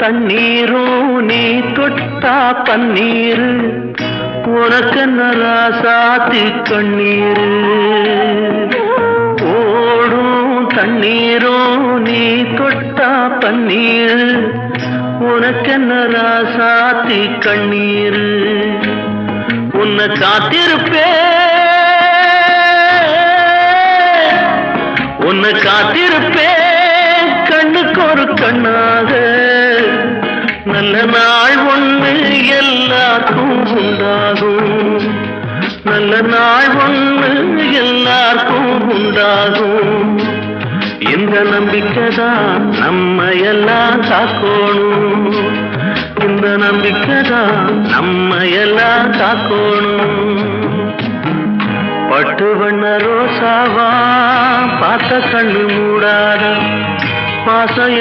தண்ணீரும் நீ தொட்டா பன்னீர் உனக்கென்ன ராசாத்தி கண்ணீர் ஓடும் தண்ணீரும் நீ தொட்டா பன்னீர் உனக்கென்ன ராசாத்தி கண்ணீர் உன்னை காத்திருப்பேன் கண்ணுக்கு ஒரு கண்ணாக நல்ல நாள் ஒன்று எல்லாருக்கும் உண்டாகும் நல்ல நாள் ஒன்று எல்லாருக்கும் உண்டாகும் இந்த நம்பிக்கைதான் நம்ம எல்லாம் காக்கணும் இந்த நம்பிக்கைதான் நம்ம எல்லாம் காக்கணும் பட்டு வண்ண ரோசாவா பார்த்த கண்ணு மூடாத பாசம்